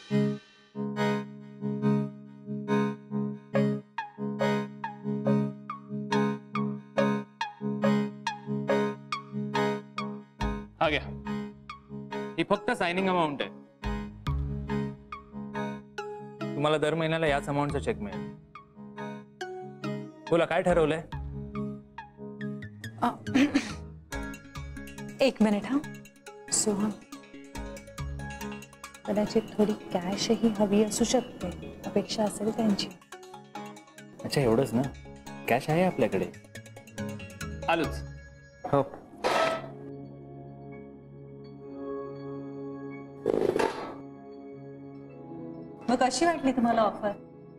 हा घ्या, ही फक्त साइनिंग अमाउंट आहे. तुम्हाला दर महिन्याला याच अमाउंटचा चेक मिळेल. बोला काय ठरवलंय? एक मिनिट हा. सोहम, कदाचित थोडी कॅश ही हवी असू शकते, अपेक्षा असेल त्यांची. अच्छा एवढंच ना? कॅश आहे आपल्याकडे. आलोच. हो. मग कशी वाटली तुम्हाला ऑफर?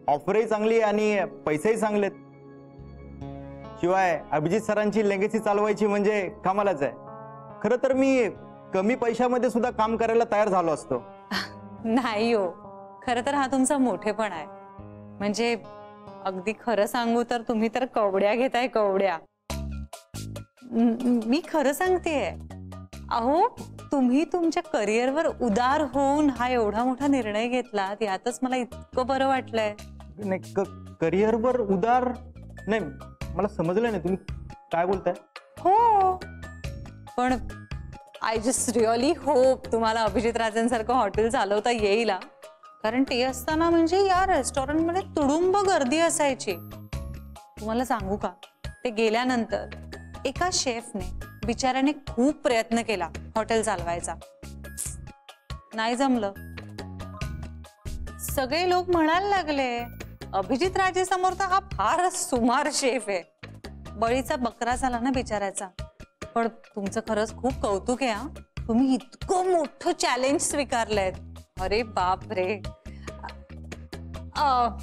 ऑफरही चांगली आणि पैसेही चांगलेत. शिवाय अभिजित सरांची लेगेसी चालवायची म्हणजे कामालाच आहे. खरं तर मी कमी पैशामध्ये सुद्धा काम करायला तयार झालो असतो. नाही हो, खरं तर हा तुमचा मोठेपण आहे. म्हणजे अगदी खरं सांगू तर तुम्ही तर कवड्या घेताय, कवड्या. मी खरं सांगतेय. अहो, तुम्ही तुमच्या करिअरवर उदार होऊन हा एवढा मोठा निर्णय घेतला, यातच मला इतकं बरं वाटलंय. नाही, करिअरवर उदार नाही, मला समजलं नाही तुम्ही काय बोलताय. हो, पण आय जस्ट रिअली होप तुम्हाला अभिजित राजांसारखं हॉटेल चालवता येईल. कारण ते असताना म्हणजे या रेस्टॉरंटमध्ये तुडुंब गर्दी असायची. तुम्हाला सांगू का, ते गेल्यानंतर एका शेफने बिचाऱ्याने खूप प्रयत्न केला हॉटेल चालवायचा. नाही जमलं. सगळे लोक म्हणायला लागले, अभिजित राजे समोर तर हा फारच सुमार शेफ आहे. बळीचा बकरा झाला ना बिचाऱ्याचा. पण तुमचं खरंच खूप कौतुक आहे हा. तुम्ही इतकं मोठं चॅलेंज स्वीकारलंय. अरे बाप रे.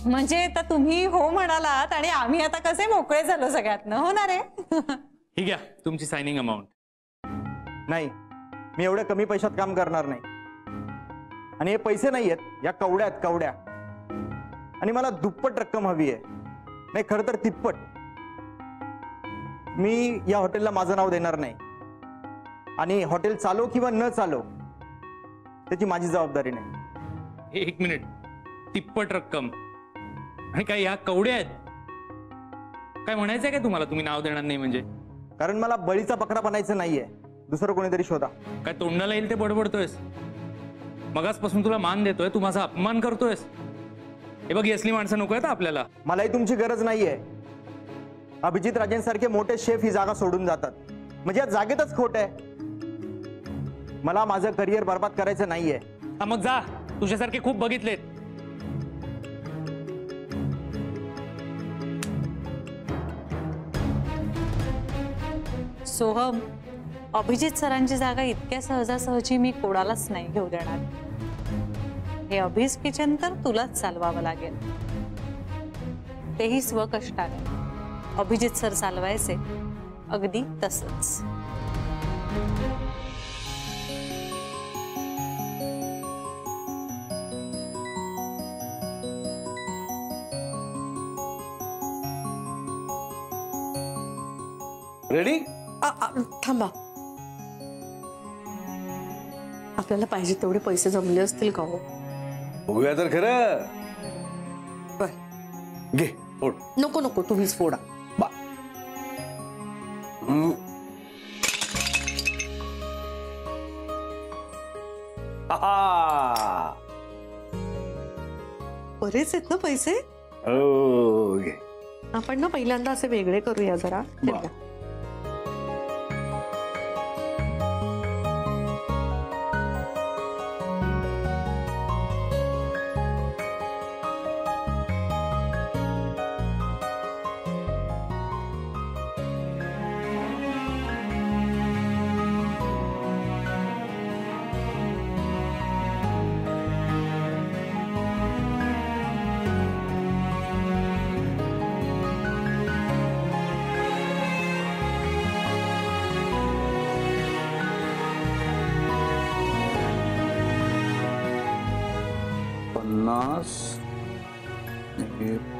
म्हणजे आता तुम्ही हो म्हणालात आणि आम्ही आता कसे मोकळे झालो सगळ्यातनं, हो ना रे? ही घ्या तुमची साइनिंग अमाउंट. नाही, मी एवढ्या कमी पैशात काम करणार नाही. आणि हे पैसे नाही आहेत, या कवड्या आहेत, कवड्या. आणि मला दुप्पट रक्कम हवी आहे. नाही, खरं तर तिप्पट. मी या हॉटेलला माझं नाव देणार नाही. आणि हॉटेल चालो किंवा न चालो त्याची माझी जबाबदारी नाही. एक मिनिट, तिप्पट रक्कम आणि काय या कवड्या आहेत? काय म्हणायचंय काय तुम्हाला? तुम्ही नाव देणार नाही म्हणजे? कारण मला बळीचा बकरा बनायचं नाहीये. दुसरं कोणीतरी शोधा. काय तोंडाला येईल ते बडबडतोयस? मगासपासून तुला मान देतोय, तू माझा अपमान करतोयस. हे बघ, असली माणसं नको आहेत आपल्याला. मलाही तुमची गरज नाहीये. अभिजित राजेंसारखे मोठे शेफ ही जागा सोडून जातात म्हणजे या जागेतच खोट आहे. मला माझं करिअर बर्बाद करायचं नाहीये. मग जा, तुझ्यासारखे खूप बघितलेत. सोहम, अभिजित सरांची जागा इतक्या सहजासहजी मी कोणालाच नाही घेऊ देणार. हे अभिज किचन तर तुलाच चालवावं लागेल, तेही स्वकष्टाने. अभिजित सर चालवायचे अगदी तसंच. रेडी? थांबा, आपल्याला पाहिजे तेवढे पैसे जमले असतील का हो? बघूया तर खरं. बर, घे फोड. नको नको, तुम्हीच फोडा. बा. बरेच आहेत ना पैसे. हो, घे. आपण ना पहिल्यांदा असे वेगळे करूया जरा. बा.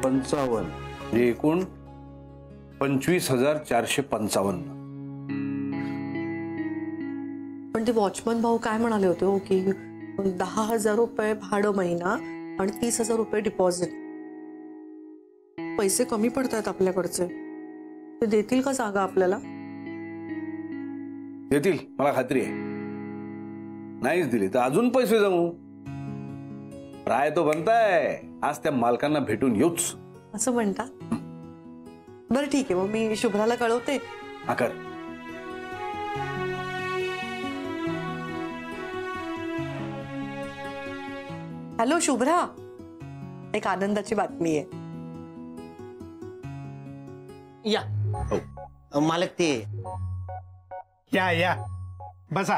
55 एकूण 25,455. पण ते वॉचमन भाऊ काय म्हणाले होते हो की 10,000 रुपये भाडं महिना आणि 30,000 रुपये डिपॉझिट. पैसे कमी पडतात आपल्याकडचे. ते देतील का जागा आपल्याला? देतील, मला खात्री आहे. नाहीच दिली तर अजून पैसे जमू. राय तो बनताय, आज त्या मालकांना भेटून येऊच. असं म्हणता? बरं ठीक आहे, मग मी शुभ्राला कळवते. आकर. हॅलो शुभ्रा, एक आनंदाची बातमी आहे. या मालक ते या बसा.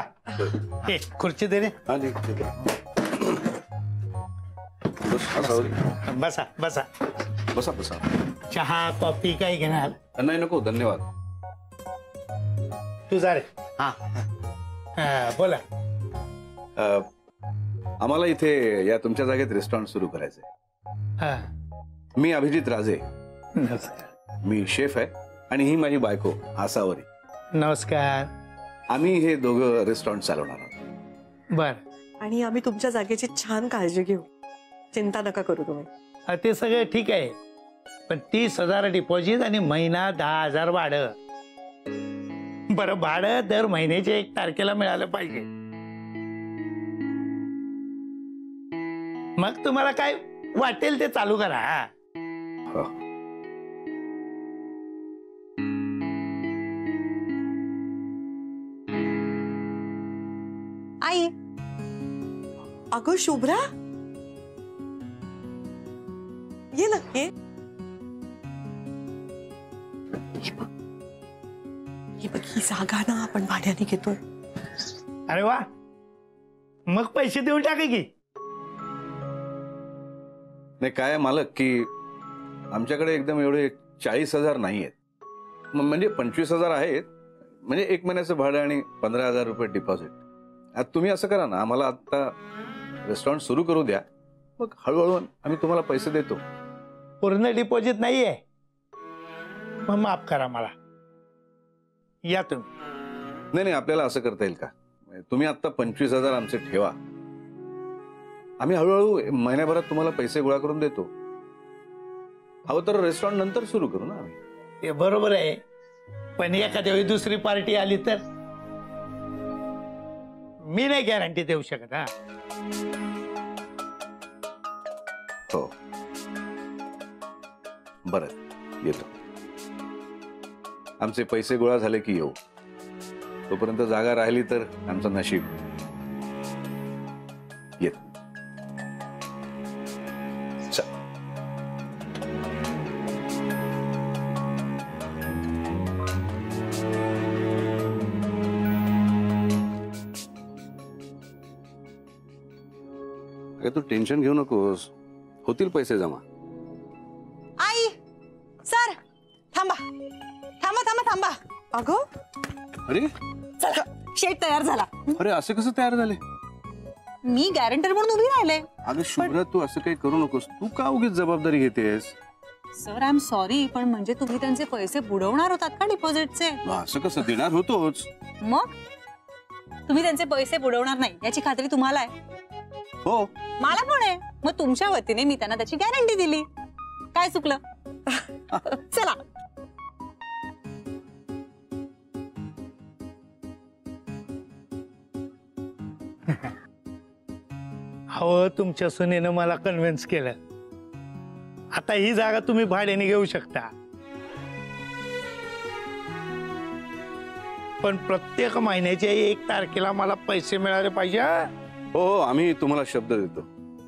ए खुर्ची दे रे. हा, दे, दे. बस, असावरी. बसा बसा. बसा बसा. चहा कॉफी काही घेणार? नाही नको, धन्यवाद. तू जा रे. हा हा, बोला. आम्हाला इथे या तुमच्या जागेत रेस्टॉरंट सुरू करायचंय. हा. मी अभिजित राजे, नमस्कार. मी शेफ आहे आणि ही माझी बायको आसावरी. नमस्कार. आम्ही हे दोघं रेस्टॉरंट चालवणार आहोत. बर. आणि आम्ही तुमच्या जागेची छान काळजी घेऊ. चिंता नका करू तुम्ही. ते सगळं ठीक आहे, पण 30,000 डिपॉझिट आणि महिना 10,000 भाडं. बरं, भाडं दर महिन्याच्या 1 तारखेला मिळालं पाहिजे. मग तुम्हाला काय वाटेल ते चालू करा. हो. आई, अगं शुभ्रा, ये ना ये. हे बघ, ही जागा ना आपण भाड्याने घेतोय. अरे वा, मग पैसे देऊन टाका की. नाही काय आहे मालक, की आमच्याकडे एकदम एवढे 40,000 नाही आहेत. म्हणजे 25,000 आहेत. म्हणजे 1 महिन्याचं भाडं आणि 15,000 रुपये डिपॉझिट. आता तुम्ही असं करा ना, आम्हाला आता रेस्टॉरंट सुरू करू द्या, मग हळूहळू आम्ही तुम्हाला पैसे देतो. पूर्ण डिपॉझिट नाहीये, मग माफ करा मला. या तुम्ही. नाही, आपल्याला असं करता येईल का, तुम्ही आता 25,000 आमचे ठेवा, आम्ही हळूहळू महिन्याभरात तुम्हाला पैसे गोळा करून देतो. हवं तर रेस्टॉरंट नंतर सुरू करू ना आम्ही. ते बरोबर आहे, पण एखाद्या वेळी दुसरी पार्टी आली तर मी नाही गॅरंटी देऊ शकत. हा. हो, बरं, येतो. आमचे पैसे गोळा झाले की येऊ. तोपर्यंत जागा राहिली तर आमचं नशीब. येत. चल. अगं तू टेन्शन घेऊ नकोस, होतील पैसे जमा. आई, सर थांबा थांबा थांबा थांबा. अगं अरे चला, शेट तयार झाला. अरे असे कसं तयार झाले? मी गॅरंटर म्हणून उभी राहिले. अगं शुभ्रा, तू असं काही करू नकोस. तू का उगीच जबाबदारी घेतेस? सर आय एम सॉरी, पण म्हणजे तुम्ही त्यांचे पैसे बुडवणार होतात का डिपॉझिटचे? असं कसं, देणार होतोच. मग तुम्ही त्यांचे पैसे बुडवणार नाही याची खात्री तुम्हाला आहे? हो. मला पण आहे. मग तुमच्या वतीने मी त्यांना त्याची गॅरंटी दिली. काय चुकलं? चला. हो, तुमच्या सुनेनं मला कन्व्हिन्स केलं. आता ही जागा तुम्ही भाड्याने घेऊ शकता, पण प्रत्येक महिन्याच्या 1 तारखेला मला पैसे मिळाले पाहिजे. हो, आम्ही तुम्हाला शब्द देतो,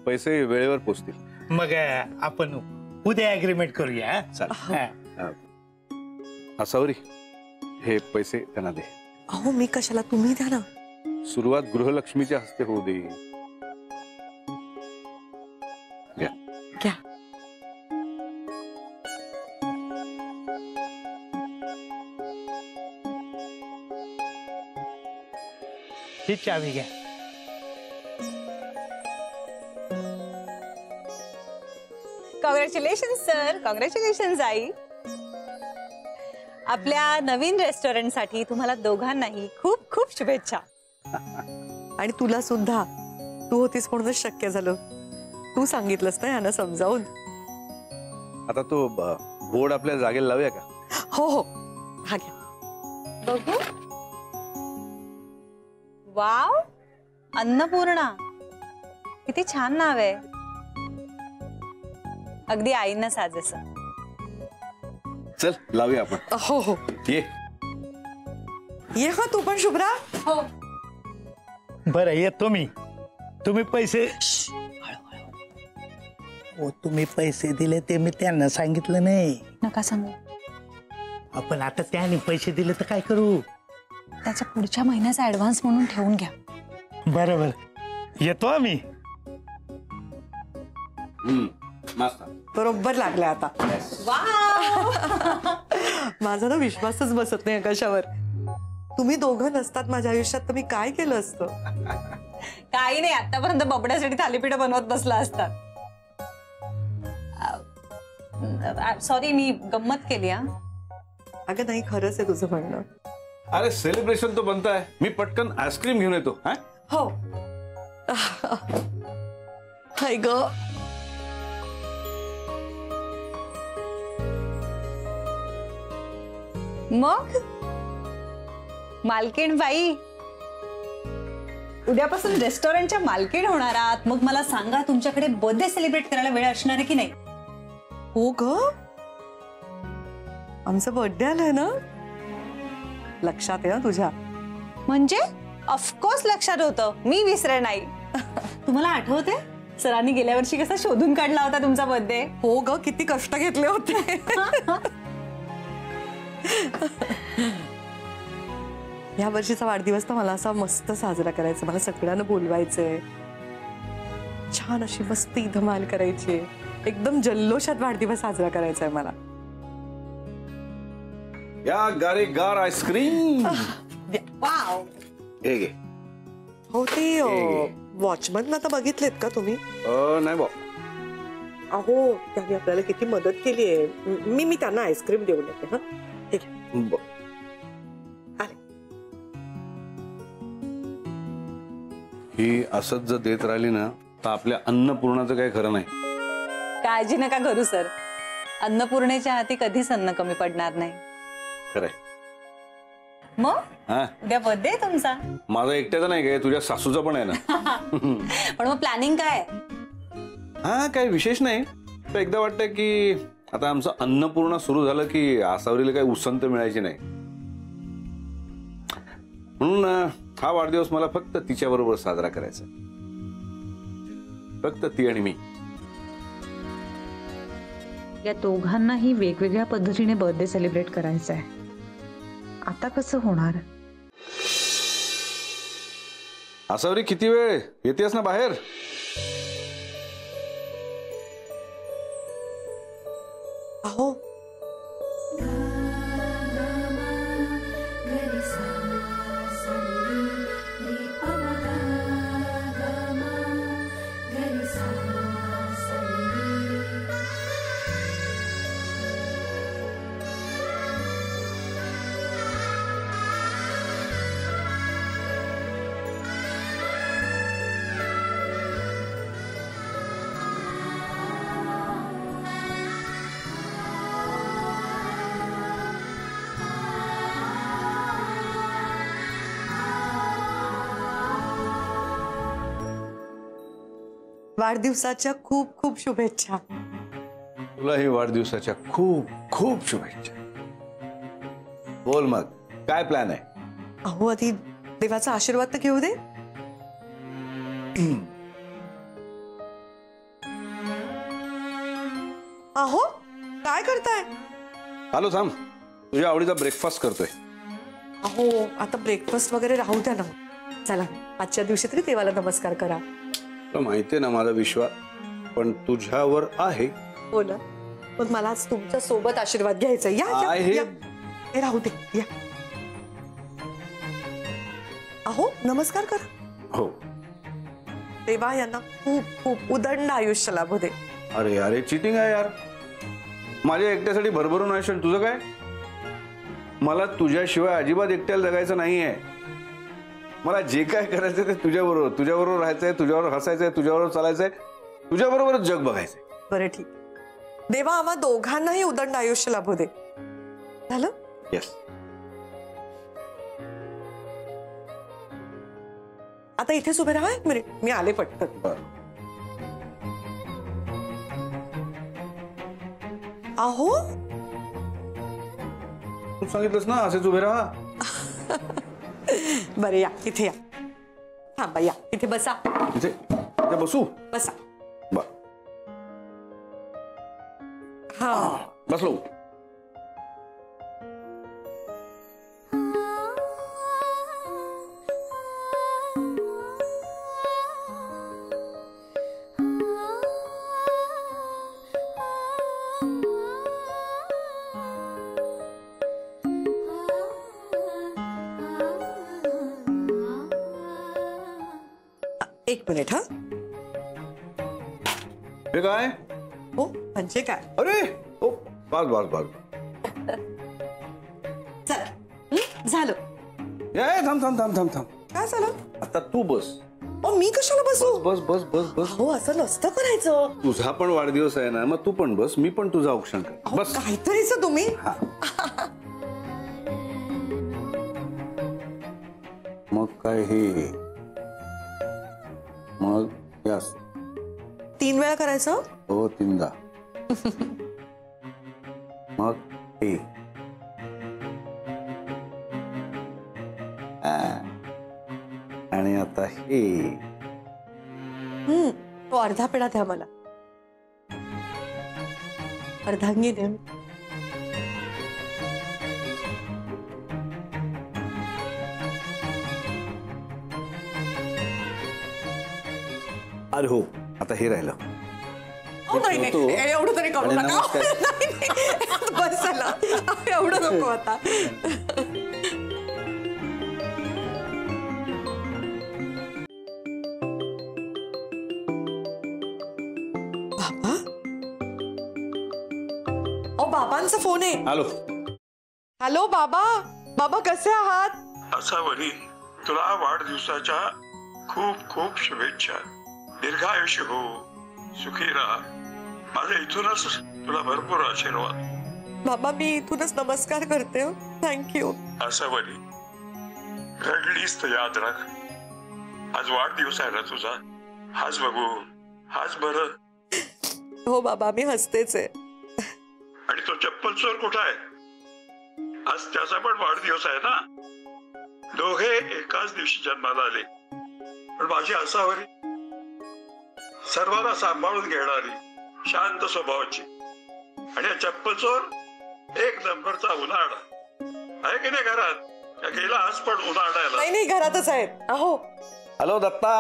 पैसे वेळेवर पोचतील. मग आपण उद्या अग्रीमेंट करूया. चालेल. असावरी, हे पैसे त्यांना दे. अहो मी कशाला, तुम्ही द्या ना. सुरुवात गृहलक्ष्मीच्या हस्ते होऊ दे. घ्या. घ्या. ही चावी घ्या. कॉंग्रॅच्युलेशन सर, कॉंग्रॅच्युलेशन आई. आपल्या नवीन रेस्टॉरंटसाठी तुम्हाला दोघांनाही खूप खूप शुभेच्छा. आणि तुला सुद्धा. तू होतीस म्हणूनच शक्य झालं. तू सांगितलंस ना यांना समजावून. आता तो बोर्ड आपल्या जागेला लावूया का? हो हो, हा घ्या. बघू. वाव, अन्नपूर्णा, किती छान नाव आहे. अगदी आईंना साजेसं. चल लावूया आपण. हो हो, ये. ये हा तू पण शुभ्रा. हो. बरं येतो मी. तुम्ही पैसे हो, तुम्ही पैसे दिले ते मी त्यांना सांगितलं नाही. नका सांगू. आपण आता त्याने पैसे दिले तर काय करू? त्याच्या पुढच्या महिन्याचा ऍडव्हान्स म्हणून ठेवून घ्या. बरोबर, येतो आम्ही. मस्त. बरोबर लागलाय आता. माझा ना विश्वासच बसत नाही आकाशावर. तुम्ही दोघं नसतात माझ्या आयुष्यात तर मी काय केलं असतं. काही नाही, आतापर्यंत बबड्यासाठी थालीपीठ बनवत बसला असतात. सॉरी, मी गंमत केली. हा, अगं नाही, खरंच आहे तुझं म्हणणं. अरे सेलिब्रेशन तो बनता है, मी पटकन आईस्क्रीम घेऊन येतो. हा हो. हाय ग. मग मालकीण बाई, उद्यापासून रेस्टॉरंटच्या मालकीण होणार आहात. मग मला सांगा, तुमच्याकडे बर्थडे सेलिब्रेट करायला वेळ असणार आहे की नाही? हो ग, आमचा बर्थडे आलाय ना. लक्षात आहे ना तुझ्या? म्हणजे ऑफकोर्स लक्षात होतं, मी विसरे नाही. तुम्हाला आठवते सरांनी गेल्या वर्षी कसा शोधून काढला होता तुमचा बर्थडे? हो ग, किती कष्ट घेतले होते. या वर्षीचा वाढदिवस तर मला असा मस्त साजरा करायचा. मला सगळ्यांना बोलवायचंय, छान अशी मस्ती धमाल करायची, एकदम जल्लोषात वाढदिवस साजरा करायचा आहे मला. या गारेगार आईस्क्रीम. वाव. हे घे. हो, ते वॉचमन आता बघितलेत का तुम्ही? नाही बा. अहो, त्यांनी आपल्याला किती मदत केली आहे. मी त्यांना आईस्क्रीम देऊन येते. हा, ठीक आहे. ही असंच जर देत राहिली ना तर आपल्या अन्नपूर्णाचं काही खरं नाही. काळजी नका करू सर, अन्नपूर्णेच्या हाती कधीच अन्न कमी पडणार नाही. खरंय. मग हा, उद्या बर्थडे तुमचा. माझा एकट्याचा नाही काय, तुझ्या सासूचा पण आहे ना. पण मग प्लॅनिंग काय? हा, काही विशेष नाही. तर एकदा वाटतं की आता आमचं अन्नपूर्णा सुरू झालं की आसावरीला काही उसंत मिळायची नाही, म्हणून हा वाढदिवस मला फक्त तिच्या बरोबर साजरा करायचा. फक्त ती आणि मी. या दोघांनाही वेगवेगळ्या पद्धतीने बर्थडे सेलिब्रेट करायचा आहे. आता कसं होणार? आसावरी, किती वेळ येतेस ना बाहेर? अहो, वाढदिवसाच्या खूप खूप शुभेच्छा. तुलाही वाढदिवसाच्या खूप खूप शुभेच्छा. बोल मग, काय प्लॅन आहे? अहो, आधी देवाचा आशीर्वाद तर घेऊ दे. अहो, काय करताय? आलो, थांब. तुझ्या आवडीचा ब्रेकफास्ट करतोय. अहो, आता ब्रेकफास्ट वगैरे राहू द्या ना. चला, आजच्या दिवशी तरी देवाला नमस्कार करा. तुला माहितीये ना माझा विश्वास पण तुझ्यावर आहे. हो ना, पण मला आज तुमच्या सोबत आशीर्वाद घ्यायचा. या, आहे. या, हे राहू दे. या. अहो, नमस्कार करा. हो. देवा यांना खूप खूप उदंड आयुष्य लाभू दे. अरे अरे, चिटिंग आहे यार. माझ्या एकट्यासाठी भरभरून आयुष्य. तुझं काय? मला तुझ्याशिवाय अजिबात एकट्याला जगायचं नाहीये. मला जे काय करायचंय ते तुझ्याबरोबर राहायचंय, तुझ्याबरोबर हसायचंय, तुझ्याबरोबर चालायचंय, तुझ्याबरोबरच जग बघायचंय. बरं ठीक. देवा आम्हा दोघांनाही उदंड आयुष्य लाभू दे. झालं? येस. आता इथेच उभे राहा, 1 मिनिट, मी आले पटकन. अहो तू सांगितलंस ना असेच उभे राहा. बरं या इथे या. थांबा या इथे बसा. इथे इथे बसू. बसा. बर हा बसलो. एक मिनिट. हा हे काय? हो म्हणजे काय? अरे ओ बस बस बस. चला झालं. ए थांब थांब थांब थांब थांब. काय झालं? आता तू बस. मी कशाला बसू? बस बस बस बस. हो असं नसतं करायचं. तुझा पण वाढदिवस आहे ना, मग तू पण बस, मी पण तुझा औक्षण कर. अहो, बस. काहीतरीच तुम्ही. मग काय हे? मग यस 3 वेळा करायचं. हो 3दा. मग हे आणि आता हे. तो अर्धा पेढा द्या मला. अर्धांगी द्या. अरे हो आता हे राहिलं. नाही नाही, तो- एवढं तरी करू आणि नका. नमस्कार. नाही, नाही. बस झालं. एवढं नको आता. बाबा बाबांचा फोन आहे. हॅलो. हॅलो बाबा. बाबा कसे आहात? असावरी तुला वाढदिवसाच्या खूप खूप शुभेच्छा. दीर्घायुष्य हो, सुखी राहा. माझ्या इथूनच तुला भरपूर आशीर्वाद. बाबा मी इथूनच नमस्कार करते. थँक्यू. असावरी रडलीस तर याद राख, आज वाढदिवस आहे ना तुझा. हाच बघू, हाच बरं. हो बाबा मी हसतेच आहे. आणि तो चप्पल चोर कुठं आहे? आज त्याचा पण वाढदिवस आहे ना. दोघे एकाच दिवशी जन्माला आले. पण माझी असावरी सर्वांना सांभाळून घेणारी, शांत स्वभावाची. आणि चप्पल चोर 1 नंबरचा उन्हाळा आहे की नाही घरात? का गेला आज पण उन्हाळ्याला? नाही नाही घरातच आहेत. अहो हॅलो दत्ता.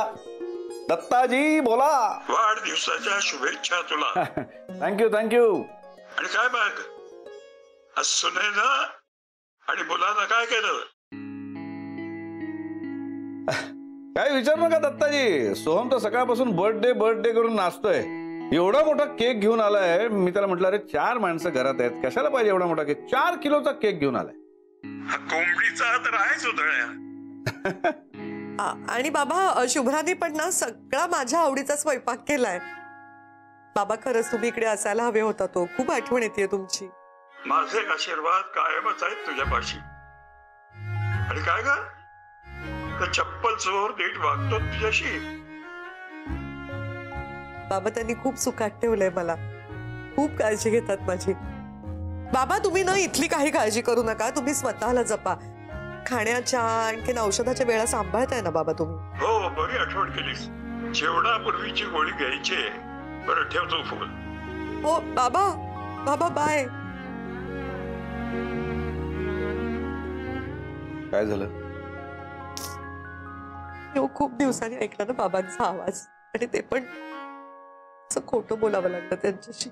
दत्ताजी बोला. वाढदिवसाच्या शुभेच्छा तुला. Thank you thank you. आणि काय मग आज सुनेनं आणि मुलानं काय केलं? काय विचारू नका दत्ताजी. सोहम तर सकाळपासून बर्थडे बर्थडे करून नाचतोय. एवढा मोठा केक घेऊन आलाय. मी त्याला म्हटलं अरे 4 माणसं घरात आहेत, कशाला पाहिजे एवढा मोठा केक? 4 किलोचा केक घेऊन आलाय. हा कोंबडीचा तर आहेच उधळ्या. आणि बाबा शुभ्राने पण ना सगळा माझ्या आवडीचा स्वयंपाक केलाय. बाबा खरंच तुम्ही इकडे असायला हवे होता. तो खूप आठवण येते तुमची. माझे आशीर्वाद कायमच आहेत तुझ्यापाशी. आणि काय ग, तर चप्पल चोर नीट वागतो तुझ्याशी. बाबा त्यांनी खूप सुखात ठेवलंय मला. खूप काळजी घेतात माझी. बाबा तुम्ही ना इथली काही काळजी करू नका. तुम्ही स्वतःला जपा. खाण्याच्या आणखीन औषधाच्या वेळा सांभाळताय ना बाबा तुम्ही? हो बरी आठवण केलीस. जेवणापूर्वीची गोळी घ्यायची. बरं ठेवतो फोन. हो बाबा. बाबा बाय. काय झालं? खूप दिवसांनी ऐकलं ना बाबांचा आवाज. आणि ते पण असं खोटं बोलावं लागतं त्यांच्याशी.